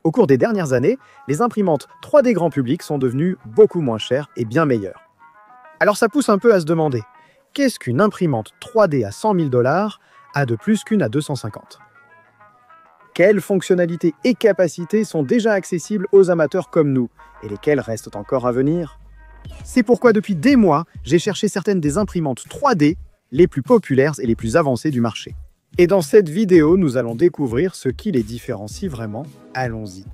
Au cours des dernières années, les imprimantes 3D grand public sont devenues beaucoup moins chères et bien meilleures. Alors ça pousse un peu à se demander, qu'est-ce qu'une imprimante 3D à 100 000 $ a de plus qu'une à 250? Quelles fonctionnalités et capacités sont déjà accessibles aux amateurs comme nous, et lesquelles restent encore à venir? C'est pourquoi depuis des mois, j'ai cherché certaines des imprimantes 3D les plus populaires et les plus avancées du marché. Et dans cette vidéo, nous allons découvrir ce qui les différencie vraiment. Allons-y.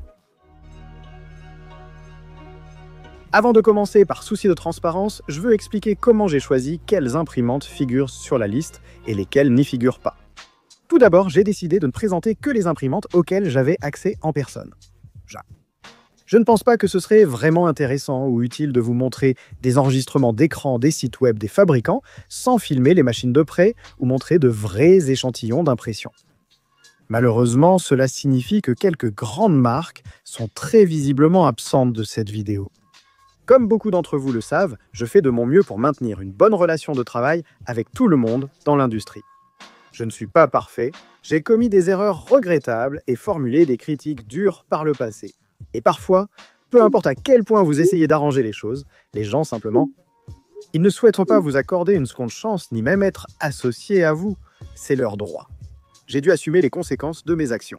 Avant de commencer, par souci de transparence, je veux expliquer comment j'ai choisi quelles imprimantes figurent sur la liste et lesquelles n'y figurent pas. Tout d'abord, j'ai décidé de ne présenter que les imprimantes auxquelles j'avais accès en personne. Je ne pense pas que ce serait vraiment intéressant ou utile de vous montrer des enregistrements d'écran des sites web des fabricants sans filmer les machines de près ou montrer de vrais échantillons d'impression. Malheureusement, cela signifie que quelques grandes marques sont très visiblement absentes de cette vidéo. Comme beaucoup d'entre vous le savent, je fais de mon mieux pour maintenir une bonne relation de travail avec tout le monde dans l'industrie. Je ne suis pas parfait, j'ai commis des erreurs regrettables et formulé des critiques dures par le passé. Et parfois, peu importe à quel point vous essayez d'arranger les choses, les gens simplement, ils ne souhaitent pas vous accorder une seconde chance, ni même être associés à vous. C'est leur droit. J'ai dû assumer les conséquences de mes actions.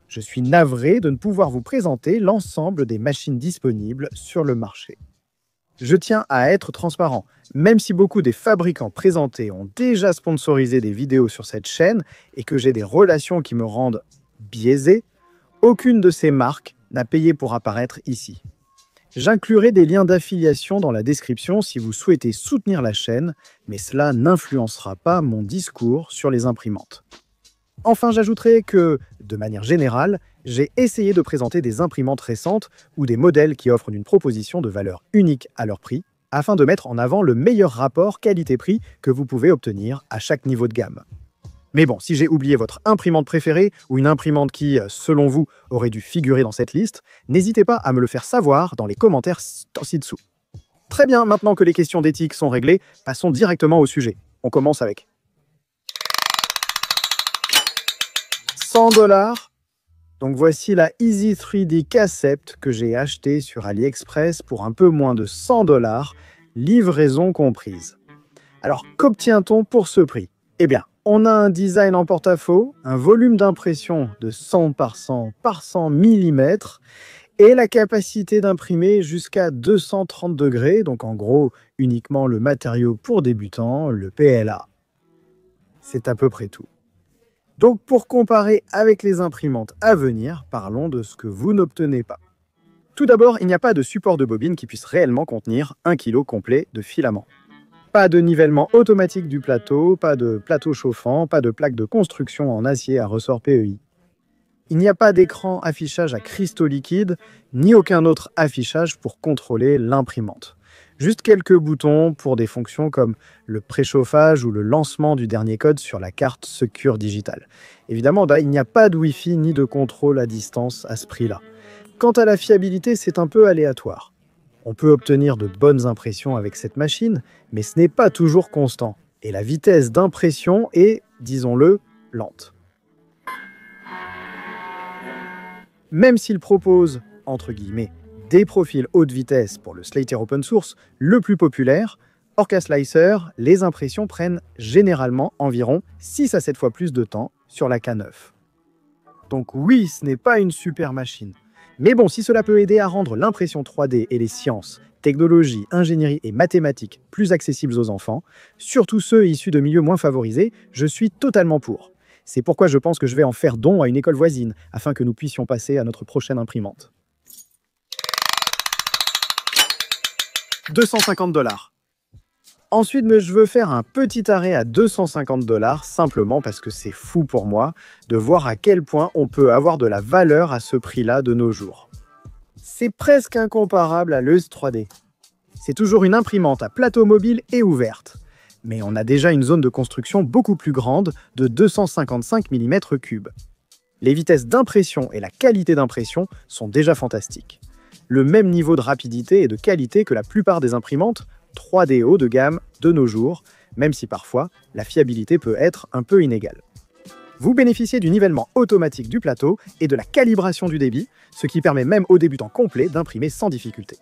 Je suis navré de ne pouvoir vous présenter l'ensemble des machines disponibles sur le marché. Je tiens à être transparent, même si beaucoup des fabricants présentés ont déjà sponsorisé des vidéos sur cette chaîne et que j'ai des relations qui me rendent biaisé, aucune de ces marques n'a payé pour apparaître ici. J'inclurai des liens d'affiliation dans la description si vous souhaitez soutenir la chaîne, mais cela n'influencera pas mon discours sur les imprimantes. Enfin, j'ajouterai que, de manière générale, j'ai essayé de présenter des imprimantes récentes ou des modèles qui offrent une proposition de valeur unique à leur prix, afin de mettre en avant le meilleur rapport qualité-prix que vous pouvez obtenir à chaque niveau de gamme. Mais bon, si j'ai oublié votre imprimante préférée ou une imprimante qui, selon vous, aurait dû figurer dans cette liste, n'hésitez pas à me le faire savoir dans les commentaires ci-dessous. Très bien, maintenant que les questions d'éthique sont réglées, passons directement au sujet. On commence avec 100 $. Donc voici la Easy 3D Casept que j'ai achetée sur AliExpress pour un peu moins de 100 $, livraison comprise. Alors, qu'obtient-on pour ce prix? Eh bien, on a un design en porte-à-faux, un volume d'impression de 100 par 100 par 100 mm et la capacité d'imprimer jusqu'à 230 degrés, donc en gros uniquement le matériau pour débutants, le PLA. C'est à peu près tout. Donc pour comparer avec les imprimantes à venir, parlons de ce que vous n'obtenez pas. Tout d'abord, il n'y a pas de support de bobine qui puisse réellement contenir 1 kg complet de filament. Pas de nivellement automatique du plateau, pas de plateau chauffant, pas de plaque de construction en acier à ressort PEI. Il n'y a pas d'écran affichage à cristaux liquides, ni aucun autre affichage pour contrôler l'imprimante. Juste quelques boutons pour des fonctions comme le préchauffage ou le lancement du dernier code sur la carte Secure Digital. Évidemment, il n'y a pas de Wi-Fi ni de contrôle à distance à ce prix-là. Quant à la fiabilité, c'est un peu aléatoire. On peut obtenir de bonnes impressions avec cette machine, mais ce n'est pas toujours constant. Et la vitesse d'impression est, disons-le, lente. Même s'il propose, entre guillemets, des profils haute vitesse pour le Slater Open Source, le plus populaire, Orca Slicer, les impressions prennent généralement environ 6 à 7 fois plus de temps sur la K9. Donc oui, ce n'est pas une super machine. Mais bon, si cela peut aider à rendre l'impression 3D et les sciences, technologies, ingénierie et mathématiques plus accessibles aux enfants, surtout ceux issus de milieux moins favorisés, je suis totalement pour. C'est pourquoi je pense que je vais en faire don à une école voisine, afin que nous puissions passer à notre prochaine imprimante. 250 $. Ensuite, je veux faire un petit arrêt à 250 $, simplement parce que c'est fou pour moi de voir à quel point on peut avoir de la valeur à ce prix-là de nos jours. C'est presque incomparable à l'EUS 3D. C'est toujours une imprimante à plateau mobile et ouverte. Mais on a déjà une zone de construction beaucoup plus grande de 255 mm3. Les vitesses d'impression et la qualité d'impression sont déjà fantastiques. Le même niveau de rapidité et de qualité que la plupart des imprimantes 3D haut de gamme de nos jours, même si parfois la fiabilité peut être un peu inégale. Vous bénéficiez du nivellement automatique du plateau et de la calibration du débit, ce qui permet même aux débutants complets d'imprimer sans difficulté.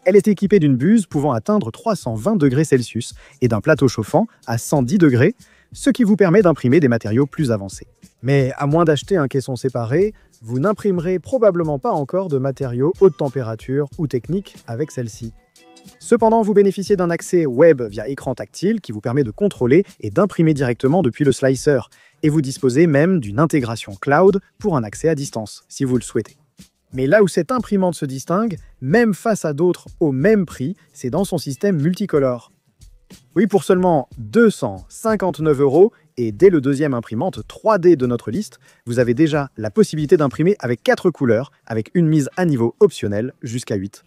Elle est équipée d'une buse pouvant atteindre 320 degrés Celsius et d'un plateau chauffant à 110 degrés, ce qui vous permet d'imprimer des matériaux plus avancés. Mais à moins d'acheter un caisson séparé, vous n'imprimerez probablement pas encore de matériaux haute température ou techniques avec celle-ci. Cependant, vous bénéficiez d'un accès web via écran tactile qui vous permet de contrôler et d'imprimer directement depuis le slicer, et vous disposez même d'une intégration cloud pour un accès à distance, si vous le souhaitez. Mais là où cette imprimante se distingue, même face à d'autres au même prix, c'est dans son système multicolore. Oui, pour seulement 259 € et dès le deuxième imprimante 3D de notre liste, vous avez déjà la possibilité d'imprimer avec 4 couleurs, avec une mise à niveau optionnelle jusqu'à 8.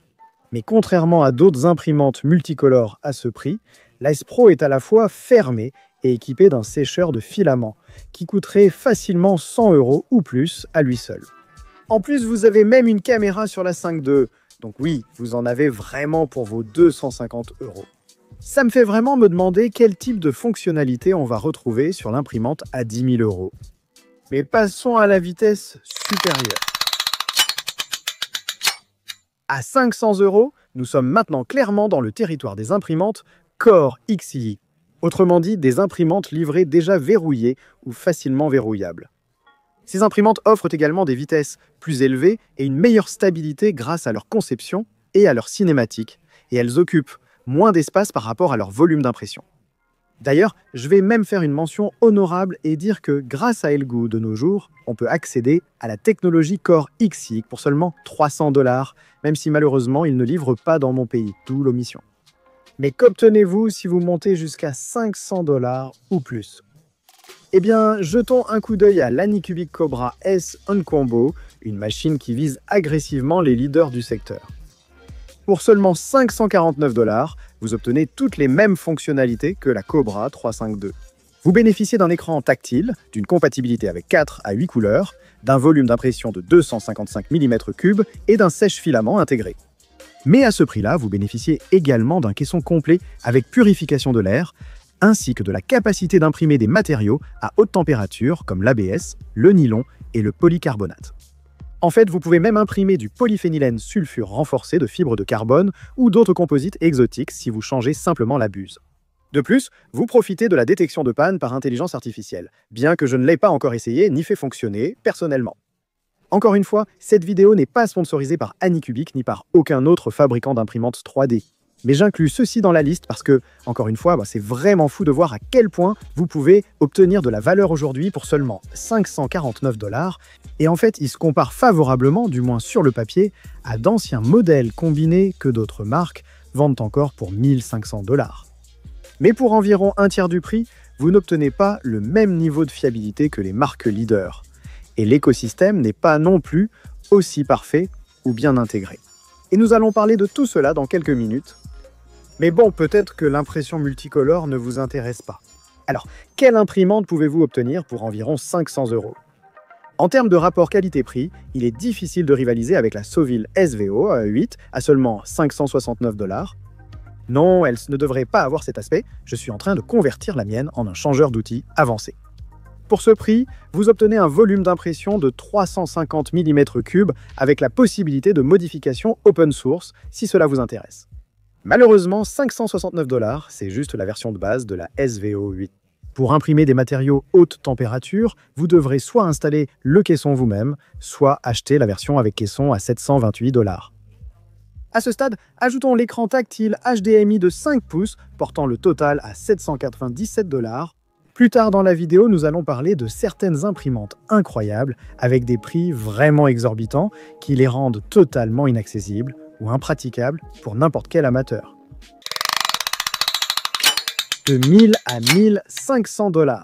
Mais contrairement à d'autres imprimantes multicolores à ce prix, la S Pro est à la fois fermée et équipée d'un sécheur de filaments, qui coûterait facilement 100 € ou plus à lui seul. En plus, vous avez même une caméra sur la 5.2, donc oui, vous en avez vraiment pour vos 250 €. Ça me fait vraiment me demander quel type de fonctionnalité on va retrouver sur l'imprimante à 10 000 €. Mais passons à la vitesse supérieure. À 500 €, nous sommes maintenant clairement dans le territoire des imprimantes Core XI, autrement dit des imprimantes livrées déjà verrouillées ou facilement verrouillables. Ces imprimantes offrent également des vitesses plus élevées et une meilleure stabilité grâce à leur conception et à leur cinématique, et elles occupent moins d'espace par rapport à leur volume d'impression. D'ailleurs, je vais même faire une mention honorable et dire que grâce à Elegoo de nos jours, on peut accéder à la technologie Core XI pour seulement 300 $, même si malheureusement il ne livre pas dans mon pays, d'où l'omission. Mais qu'obtenez-vous si vous montez jusqu'à 500 $ ou plus? Eh bien, jetons un coup d'œil à l'Anycubic Cobra S Uncombo, une machine qui vise agressivement les leaders du secteur. Pour seulement 549 $, vous obtenez toutes les mêmes fonctionnalités que la Cobra 352. Vous bénéficiez d'un écran tactile, d'une compatibilité avec 4 à 8 couleurs, d'un volume d'impression de 255 mm3 et d'un sèche-filament intégré. Mais à ce prix-là, vous bénéficiez également d'un caisson complet avec purification de l'air, ainsi que de la capacité d'imprimer des matériaux à haute température comme l'ABS, le nylon et le polycarbonate. En fait, vous pouvez même imprimer du polyphénylène sulfure renforcé de fibres de carbone ou d'autres composites exotiques si vous changez simplement la buse. De plus, vous profitez de la détection de panne par intelligence artificielle, bien que je ne l'ai pas encore essayé ni fait fonctionner personnellement. Encore une fois, cette vidéo n'est pas sponsorisée par Anycubic ni par aucun autre fabricant d'imprimantes 3D. Mais j'inclus ceci dans la liste parce que, encore une fois, c'est vraiment fou de voir à quel point vous pouvez obtenir de la valeur aujourd'hui pour seulement 549 $. Et en fait, il se compare favorablement, du moins sur le papier, à d'anciens modèles combinés que d'autres marques vendent encore pour 1500 $. Mais pour environ un tiers du prix, vous n'obtenez pas le même niveau de fiabilité que les marques leaders. Et l'écosystème n'est pas non plus aussi parfait ou bien intégré. Et nous allons parler de tout cela dans quelques minutes. Mais bon, peut-être que l'impression multicolore ne vous intéresse pas. Alors, quelle imprimante pouvez-vous obtenir pour environ 500 €? En termes de rapport qualité-prix, il est difficile de rivaliser avec la Sovil SVO 8 à seulement 569 $. Non, elle ne devrait pas avoir cet aspect, je suis en train de convertir la mienne en un changeur d'outils avancé. Pour ce prix, vous obtenez un volume d'impression de 350 mm3 avec la possibilité de modification open source si cela vous intéresse. Malheureusement, 569 $, c'est juste la version de base de la SVO 8. Pour imprimer des matériaux haute température, vous devrez soit installer le caisson vous-même, soit acheter la version avec caisson à 728 $. À ce stade, ajoutons l'écran tactile HDMI de 5 pouces, portant le total à 797 $. Plus tard dans la vidéo, nous allons parler de certaines imprimantes incroyables, avec des prix vraiment exorbitants, qui les rendent totalement inaccessibles ou impraticables pour n'importe quel amateur. De 1000 à 1500 $.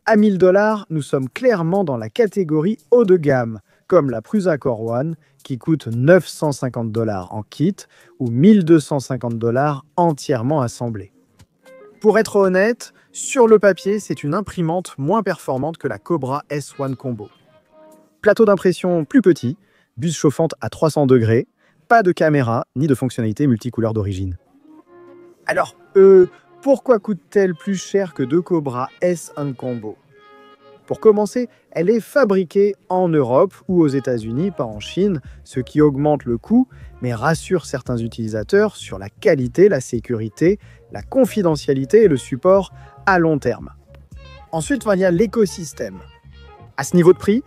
À 1000 $, nous sommes clairement dans la catégorie haut de gamme, comme la Prusa Core One, qui coûte 950 $ en kit ou 1250 $ entièrement assemblée. Pour être honnête, sur le papier, c'est une imprimante moins performante que la Cobra S1 Combo. Plateau d'impression plus petit, buse chauffante à 300 degrés, pas de caméra ni de fonctionnalité multicouleur d'origine. Alors, pourquoi coûte-t-elle plus cher que deux Cobra S1 Combo? Pour commencer, elle est fabriquée en Europe ou aux États-Unis, pas en Chine, ce qui augmente le coût, mais rassure certains utilisateurs sur la qualité, la sécurité, la confidentialité et le support à long terme. Ensuite, il y a l'écosystème. À ce niveau de prix,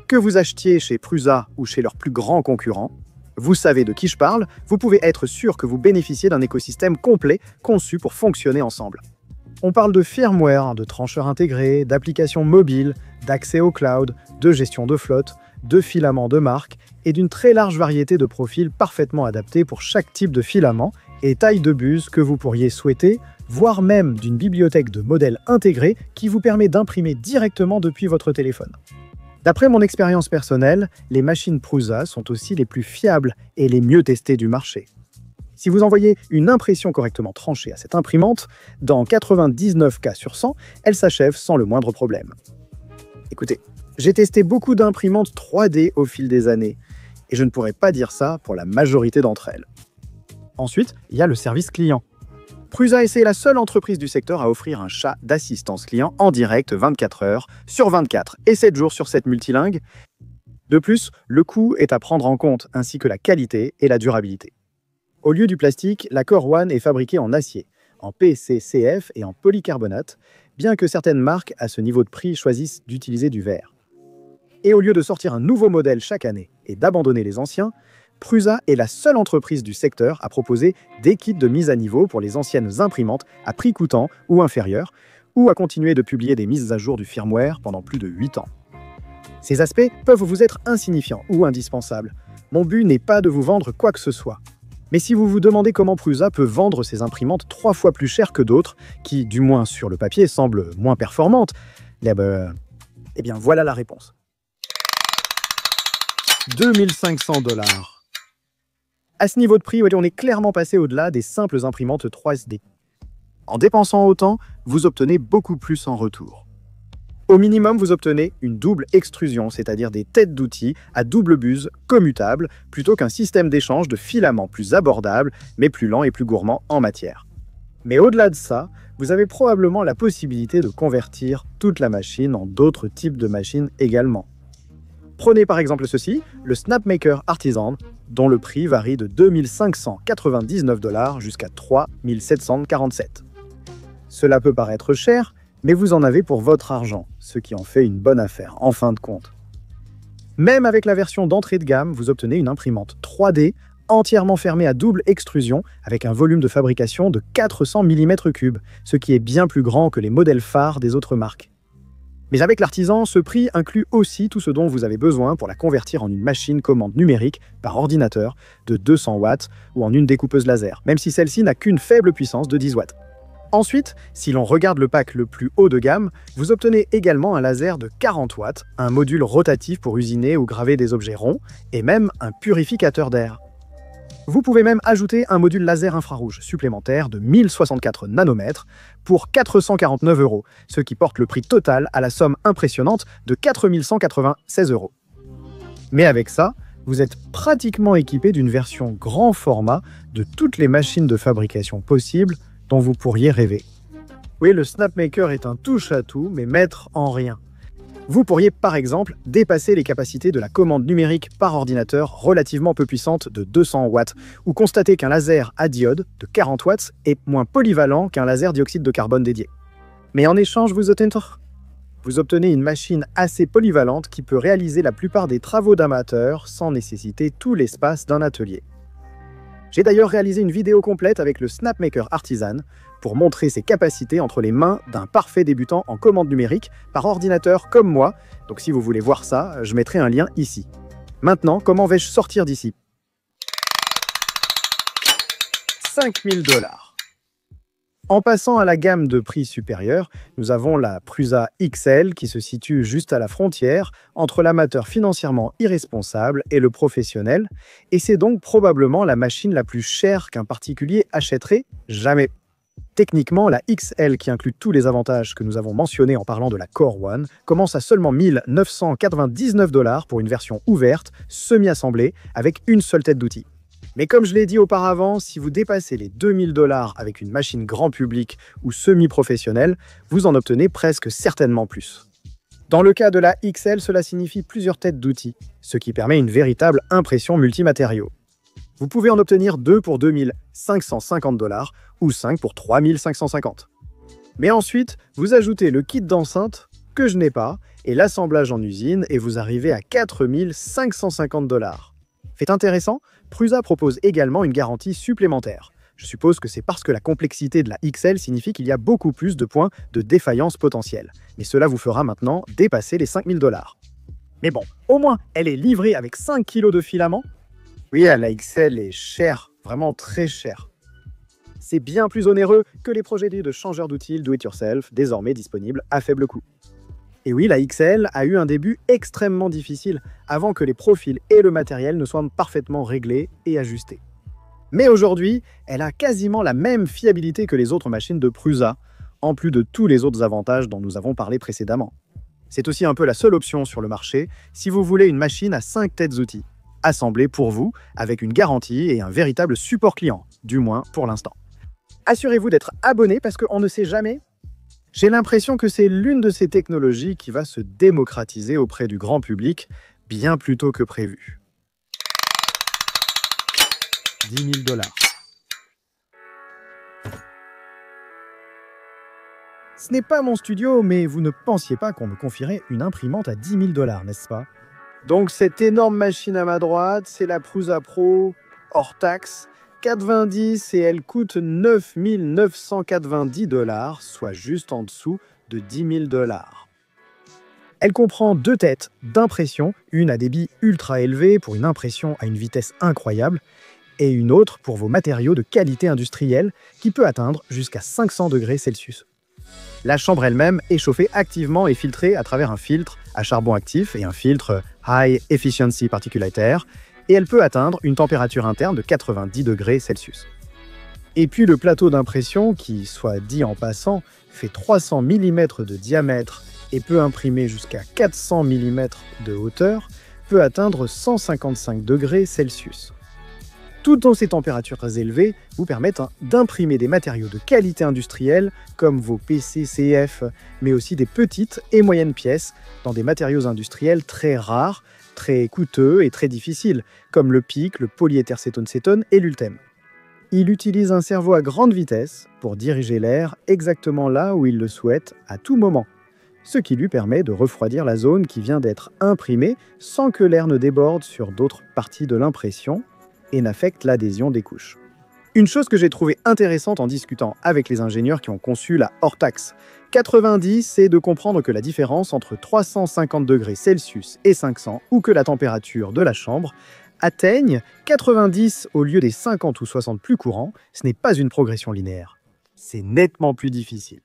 que vous achetiez chez Prusa ou chez leurs plus grands concurrents, vous savez de qui je parle, vous pouvez être sûr que vous bénéficiez d'un écosystème complet conçu pour fonctionner ensemble. On parle de firmware, de trancheurs intégrés, d'applications mobiles, d'accès au cloud, de gestion de flotte, de filaments de marque et d'une très large variété de profils parfaitement adaptés pour chaque type de filament et taille de buse que vous pourriez souhaiter, voire même d'une bibliothèque de modèles intégrés qui vous permet d'imprimer directement depuis votre téléphone. D'après mon expérience personnelle, les machines Prusa sont aussi les plus fiables et les mieux testées du marché. Si vous envoyez une impression correctement tranchée à cette imprimante, dans 99 cas sur 100, elle s'achève sans le moindre problème. Écoutez, j'ai testé beaucoup d'imprimantes 3D au fil des années, et je ne pourrais pas dire ça pour la majorité d'entre elles. Ensuite, il y a le service client. Prusa est la seule entreprise du secteur à offrir un chat d'assistance client en direct 24 heures sur 24 et 7 jours sur 7 multilingue. De plus, le coût est à prendre en compte, ainsi que la qualité et la durabilité. Au lieu du plastique, la Core One est fabriquée en acier, en PCCF et en polycarbonate, bien que certaines marques à ce niveau de prix choisissent d'utiliser du verre. Et au lieu de sortir un nouveau modèle chaque année et d'abandonner les anciens, Prusa est la seule entreprise du secteur à proposer des kits de mise à niveau pour les anciennes imprimantes à prix coûtant ou inférieur, ou à continuer de publier des mises à jour du firmware pendant plus de 8 ans. Ces aspects peuvent vous être insignifiants ou indispensables. Mon but n'est pas de vous vendre quoi que ce soit. Mais si vous vous demandez comment Prusa peut vendre ses imprimantes 3 fois plus chères que d'autres, qui, du moins sur le papier, semblent moins performantes, eh bien voilà la réponse. 2500 $. À ce niveau de prix, on est clairement passé au-delà des simples imprimantes 3D. En dépensant autant, vous obtenez beaucoup plus en retour. Au minimum, vous obtenez une double extrusion, c'est-à-dire des têtes d'outils à double buse commutables, plutôt qu'un système d'échange de filaments plus abordable, mais plus lent et plus gourmand en matière. Mais au-delà de ça, vous avez probablement la possibilité de convertir toute la machine en d'autres types de machines également. Prenez par exemple ceci, le Snapmaker Artisan, dont le prix varie de 2599 $ jusqu'à 3747. Cela peut paraître cher, mais vous en avez pour votre argent, ce qui en fait une bonne affaire, en fin de compte. Même avec la version d'entrée de gamme, vous obtenez une imprimante 3D entièrement fermée à double extrusion avec un volume de fabrication de 400 mm3, ce qui est bien plus grand que les modèles phares des autres marques. Mais avec l'Artisan, ce prix inclut aussi tout ce dont vous avez besoin pour la convertir en une machine commande numérique par ordinateur de 200 watts ou en une découpeuse laser, même si celle-ci n'a qu'une faible puissance de 10 watts. Ensuite, si l'on regarde le pack le plus haut de gamme, vous obtenez également un laser de 40 watts, un module rotatif pour usiner ou graver des objets ronds, et même un purificateur d'air. Vous pouvez même ajouter un module laser infrarouge supplémentaire de 1064 nanomètres pour 449 €, ce qui porte le prix total à la somme impressionnante de 4196 €. Mais avec ça, vous êtes pratiquement équipé d'une version grand format de toutes les machines de fabrication possibles dont vous pourriez rêver. Oui, le Snapmaker est un touche-à-tout, mais maître en rien. Vous pourriez par exemple dépasser les capacités de la commande numérique par ordinateur relativement peu puissante de 200 watts, ou constater qu'un laser à diode de 40 watts est moins polyvalent qu'un laser dioxyde de carbone dédié. Mais en échange, vous obtenez une machine assez polyvalente qui peut réaliser la plupart des travaux d'amateurs sans nécessiter tout l'espace d'un atelier. J'ai d'ailleurs réalisé une vidéo complète avec le Snapmaker Artisan pour montrer ses capacités entre les mains d'un parfait débutant en commande numérique par ordinateur comme moi. Donc si vous voulez voir ça, je mettrai un lien ici. Maintenant, comment vais-je sortir d'ici ? 5000 $. En passant à la gamme de prix supérieure, nous avons la Prusa XL qui se situe juste à la frontière entre l'amateur financièrement irresponsable et le professionnel, et c'est donc probablement la machine la plus chère qu'un particulier achèterait jamais. Techniquement, la XL, qui inclut tous les avantages que nous avons mentionnés en parlant de la Core One, commence à seulement 1999 $ pour une version ouverte, semi-assemblée, avec une seule tête d'outil. Mais comme je l'ai dit auparavant, si vous dépassez les 2000 $ avec une machine grand public ou semi-professionnelle, vous en obtenez presque certainement plus. Dans le cas de la XL, cela signifie plusieurs têtes d'outils, ce qui permet une véritable impression multimatériaux. Vous pouvez en obtenir 2 pour 2550 $ ou 5 pour 3550. Mais ensuite, vous ajoutez le kit d'enceinte, que je n'ai pas, et l'assemblage en usine, et vous arrivez à 4550 $. Fait intéressant, Prusa propose également une garantie supplémentaire. Je suppose que c'est parce que la complexité de la XL signifie qu'il y a beaucoup plus de points de défaillance potentiels. Mais cela vous fera maintenant dépasser les 5000 $. Mais bon, au moins, elle est livrée avec 5 kg de filament. Oui, la XL est chère, vraiment très chère. C'est bien plus onéreux que les projets de changeurs d'outils do-it-yourself, désormais disponibles à faible coût. Et oui, la XL a eu un début extrêmement difficile avant que les profils et le matériel ne soient parfaitement réglés et ajustés. Mais aujourd'hui, elle a quasiment la même fiabilité que les autres machines de Prusa, en plus de tous les autres avantages dont nous avons parlé précédemment. C'est aussi un peu la seule option sur le marché si vous voulez une machine à 5 têtes outils, assemblée pour vous, avec une garantie et un véritable support client, du moins pour l'instant. Assurez-vous d'être abonné parce qu'on ne sait jamais. J'ai l'impression que c'est l'une de ces technologies qui va se démocratiser auprès du grand public bien plus tôt que prévu. 10 000 $. Ce n'est pas mon studio, mais vous ne pensiez pas qu'on me confierait une imprimante à 10 000 $, n'est-ce pas? Donc cette énorme machine à ma droite, c'est la Prusa Pro, hors taxe, 4,20 et elle coûte 9 990 $, soit juste en dessous de 10 000 $. Elle comprend 2 têtes d'impression, une à débit ultra élevé pour une impression à une vitesse incroyable, et une autre pour vos matériaux de qualité industrielle qui peut atteindre jusqu'à 500 degrés Celsius. La chambre elle-même est chauffée activement et filtrée à travers un filtre à charbon actif et un filtre High Efficiency Particulate Air, et elle peut atteindre une température interne de 90 degrés Celsius. Et puis le plateau d'impression, qui, soit dit en passant, fait 300 mm de diamètre et peut imprimer jusqu'à 400 mm de hauteur, peut atteindre 155 degrés Celsius. Toutes ces températures élevées vous permettent d'imprimer des matériaux de qualité industrielle comme vos PC CF, mais aussi des petites et moyennes pièces dans des matériaux industriels très rares, très coûteux et très difficiles, comme le PIC, le polyéthercétone-cétone et l'ULTEM. Il utilise un cerveau à grande vitesse pour diriger l'air exactement là où il le souhaite à tout moment, ce qui lui permet de refroidir la zone qui vient d'être imprimée sans que l'air ne déborde sur d'autres parties de l'impression et n'affecte l'adhésion des couches. Une chose que j'ai trouvée intéressante en discutant avec les ingénieurs qui ont conçu la hors taxe 90, c'est de comprendre que la différence entre 350 degrés Celsius et 500, ou que la température de la chambre, atteigne 90 au lieu des 50 ou 60 plus courants, ce n'est pas une progression linéaire. C'est nettement plus difficile.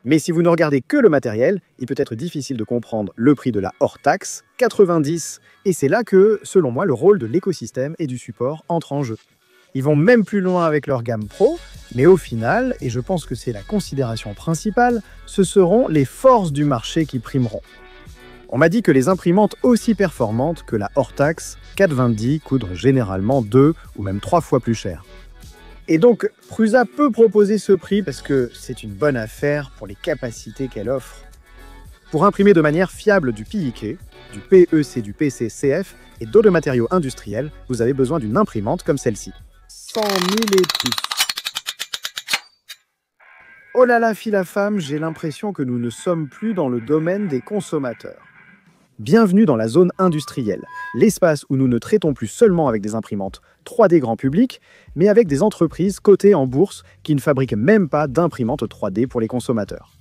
Mais si vous ne regardez que le matériel, il peut être difficile de comprendre le prix de la hors taxe 90, et c'est là que, selon moi, le rôle de l'écosystème et du support entre en jeu. Ils vont même plus loin avec leur gamme Pro, mais au final, et je pense que c'est la considération principale, ce seront les forces du marché qui primeront. On m'a dit que les imprimantes aussi performantes que la hors taxe 420 coûtent généralement 2 ou même 3 fois plus cher. Et donc, Prusa peut proposer ce prix parce que c'est une bonne affaire pour les capacités qu'elle offre. Pour imprimer de manière fiable du PIC, du PEC, du PC-CF et d'autres matériaux industriels, vous avez besoin d'une imprimante comme celle-ci. 100 000 et plus. Oh là là, fille la femme, j'ai l'impression que nous ne sommes plus dans le domaine des consommateurs. Bienvenue dans la zone industrielle, l'espace où nous ne traitons plus seulement avec des imprimantes 3D grand public, mais avec des entreprises cotées en bourse qui ne fabriquent même pas d'imprimantes 3D pour les consommateurs.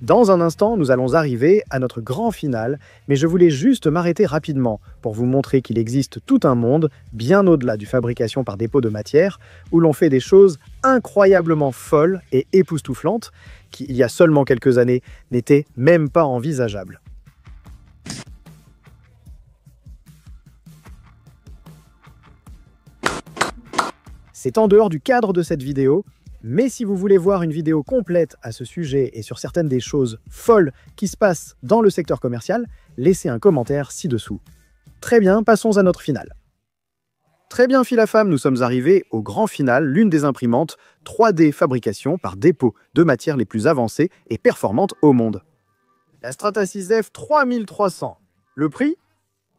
Dans un instant, nous allons arriver à notre grand final, mais je voulais juste m'arrêter rapidement pour vous montrer qu'il existe tout un monde, bien au-delà du fabrication par dépôt de matière, où l'on fait des choses incroyablement folles et époustouflantes, qui, il y a seulement quelques années, n'étaient même pas envisageables. C'est en dehors du cadre de cette vidéo, mais si vous voulez voir une vidéo complète à ce sujet et sur certaines des choses folles qui se passent dans le secteur commercial, laissez un commentaire ci-dessous. Très bien, passons à notre finale. Très bien, fille la femme, nous sommes arrivés au grand final, l'une des imprimantes 3D fabrication par dépôt de matières les plus avancées et performantes au monde. La Stratasys F 3300. Le prix?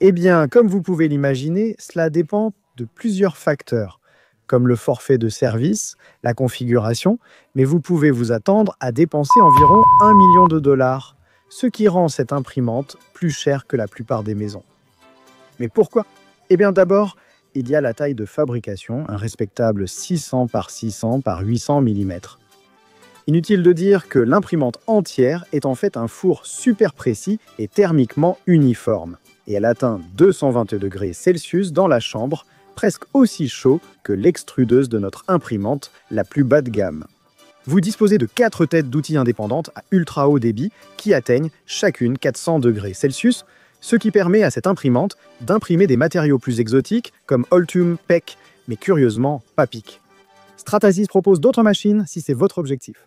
Eh bien, comme vous pouvez l'imaginer, cela dépend de plusieurs facteurs, comme le forfait de service, la configuration, mais vous pouvez vous attendre à dépenser environ 1 million de dollars, ce qui rend cette imprimante plus chère que la plupart des maisons. Mais pourquoi? Eh bien d'abord, il y a la taille de fabrication, un respectable 600 par 600 par 800 mm. Inutile de dire que l'imprimante entière est en fait un four super précis et thermiquement uniforme, et elle atteint 220 degrés Celsius dans la chambre, presque aussi chaud que l'extrudeuse de notre imprimante la plus bas de gamme. Vous disposez de 4 têtes d'outils indépendantes à ultra haut débit qui atteignent chacune 400 degrés Celsius, ce qui permet à cette imprimante d'imprimer des matériaux plus exotiques comme Ultum, PEC, mais curieusement pas PIC. Stratasys propose d'autres machines si c'est votre objectif.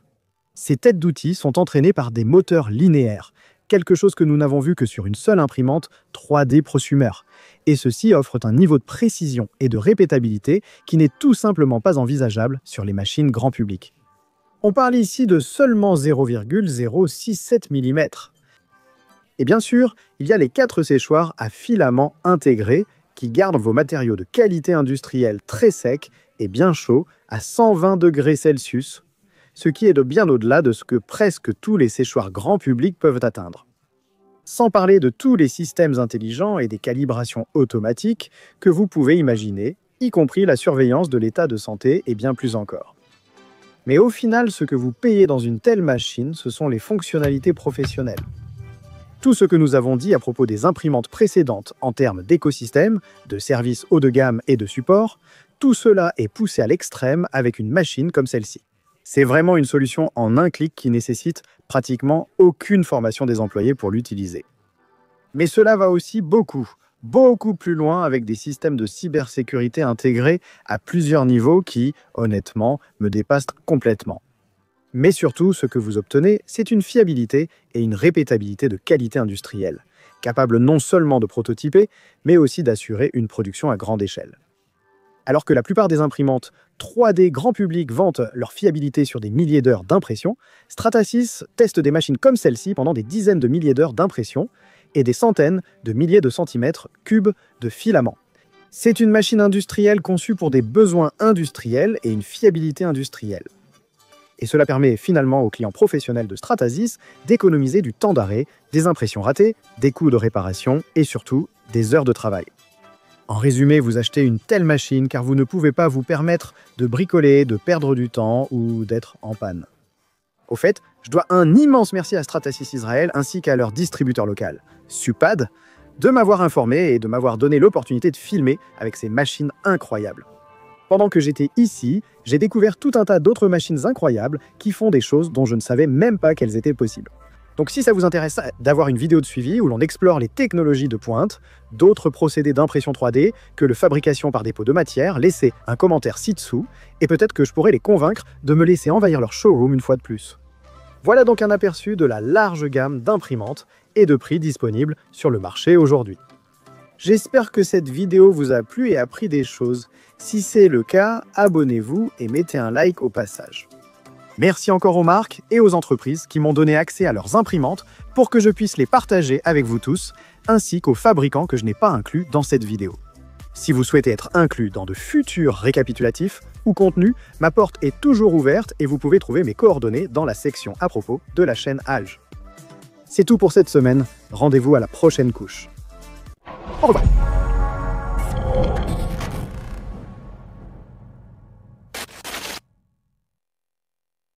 Ces têtes d'outils sont entraînées par des moteurs linéaires, quelque chose que nous n'avons vu que sur une seule imprimante 3D prosumer. Et ceux-ci offrent un niveau de précision et de répétabilité qui n'est tout simplement pas envisageable sur les machines grand public. On parle ici de seulement 0,067 mm. Et bien sûr, il y a les 4 séchoirs à filaments intégrés qui gardent vos matériaux de qualité industrielle très secs et bien chauds à 120 degrés Celsius, ce qui est de bien au-delà de ce que presque tous les séchoirs grand public peuvent atteindre. Sans parler de tous les systèmes intelligents et des calibrations automatiques que vous pouvez imaginer, y compris la surveillance de l'état de santé et bien plus encore. Mais au final, ce que vous payez dans une telle machine, ce sont les fonctionnalités professionnelles. Tout ce que nous avons dit à propos des imprimantes précédentes en termes d'écosystème, de services haut de gamme et de support, tout cela est poussé à l'extrême avec une machine comme celle-ci. C'est vraiment une solution en un clic qui nécessite pratiquement aucune formation des employés pour l'utiliser. Mais cela va aussi beaucoup plus loin avec des systèmes de cybersécurité intégrés à plusieurs niveaux qui, honnêtement, me dépassent complètement. Mais surtout, ce que vous obtenez, c'est une fiabilité et une répétabilité de qualité industrielle, capable non seulement de prototyper, mais aussi d'assurer une production à grande échelle. Alors que la plupart des imprimantes 3D grand public vantent leur fiabilité sur des milliers d'heures d'impression, Stratasys teste des machines comme celle-ci pendant des dizaines de milliers d'heures d'impression et des centaines de milliers de centimètres cubes de filaments. C'est une machine industrielle conçue pour des besoins industriels et une fiabilité industrielle. Et cela permet finalement aux clients professionnels de Stratasys d'économiser du temps d'arrêt, des impressions ratées, des coûts de réparation et surtout des heures de travail. En résumé, vous achetez une telle machine car vous ne pouvez pas vous permettre de bricoler, de perdre du temps ou d'être en panne. Au fait, je dois un immense merci à Stratasys Israël ainsi qu'à leur distributeur local, Supad, de m'avoir informé et de m'avoir donné l'opportunité de filmer avec ces machines incroyables. Pendant que j'étais ici, j'ai découvert tout un tas d'autres machines incroyables qui font des choses dont je ne savais même pas qu'elles étaient possibles. Donc si ça vous intéresse d'avoir une vidéo de suivi où l'on explore les technologies de pointe, d'autres procédés d'impression 3D que la fabrication par dépôt de matière, laissez un commentaire ci-dessous et peut-être que je pourrai les convaincre de me laisser envahir leur showroom une fois de plus. Voilà donc un aperçu de la large gamme d'imprimantes et de prix disponibles sur le marché aujourd'hui. J'espère que cette vidéo vous a plu et appris des choses. Si c'est le cas, abonnez-vous et mettez un like au passage. Merci encore aux marques et aux entreprises qui m'ont donné accès à leurs imprimantes pour que je puisse les partager avec vous tous, ainsi qu'aux fabricants que je n'ai pas inclus dans cette vidéo. Si vous souhaitez être inclus dans de futurs récapitulatifs ou contenus, ma porte est toujours ouverte et vous pouvez trouver mes coordonnées dans la section à propos de la chaîne Alge. C'est tout pour cette semaine, rendez-vous à la prochaine couche. Au revoir.